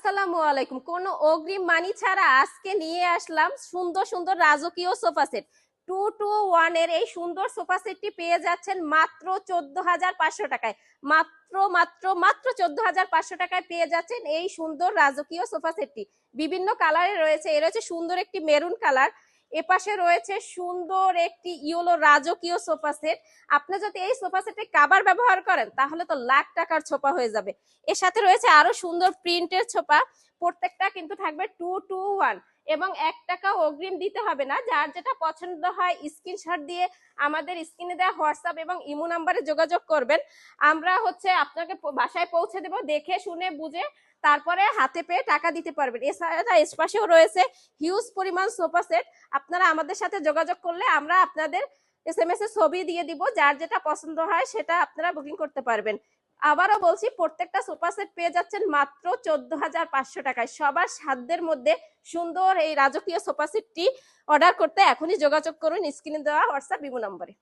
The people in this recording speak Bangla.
আসসালামু আলাইকুম। কোনো অগ্রিম মানি ছাড়া আজকে নিয়ে আসলাম সুন্দর সুন্দর রাজকীয় সোফা সেট। 2 to 1 এর এই সুন্দর সোফা সেটটি পেয়ে যাচ্ছেন মাত্র 14,500 টাকায়। মাত্র মাত্র মাত্র 14,500 টাকায় পেয়ে যাচ্ছেন এই সুন্দর রাজকীয় সোফা সেটটি। বিভিন্ন কালারে রয়েছে, এর হচ্ছে সুন্দর একটি মেরুন কালার, এপাশে রয়েছে সুন্দর একটি ইয়েলো রাজকীয় সোফা সেট। আপনি যদি এই সোফা সেটে কাভার ব্যবহার করেন তাহলে তো লাখ টাকার ছোপা হয়ে যাবে। এর সাথে রয়েছে আরো সুন্দর প্রিন্টের ছোপা। প্রত্যেকটা কিন্তু থাকবে 2 to 1 এবং 1 টাকা অগ্রিম দিতে হবে না। যার যেটা পছন্দ হয় স্ক্রিনশট দিয়ে আমাদের স্ক্রিনে দেওয়া হোয়াটসঅ্যাপ এবং ইমো নাম্বারে যোগাযোগ করবেন। আমরা আপনাকে বাসায় পৌঁছে দেব, দেখে শুনে বুঝে তারপরে হাতে পেয়ে টাকা দিতে পারবেন। এছাড়া এসপাশেও রয়েছে হিউজ পরিমাণ সোফা সেট। আপনারা আমাদের সাথে যোগাযোগ করলে আমরা আপনাদের SMS এ ছবি দিয়ে দিব, যার যেটা পছন্দ হয় সেটা আপনারা বুকিং করতে পারবেন। আবারও বলছি, প্রত্যেকটা সোফা সেট পেয়ে যাচ্ছেন মাত্র 14,500 টাকায়। সবার সাধ্যের মধ্যে সুন্দর এই রাজকীয় সোফা সেটটি অর্ডার করতে এখনই যোগাযোগ করুন স্ক্রিনে দেওয়া হোয়াটসঅ্যাপ ইমো নম্বরে।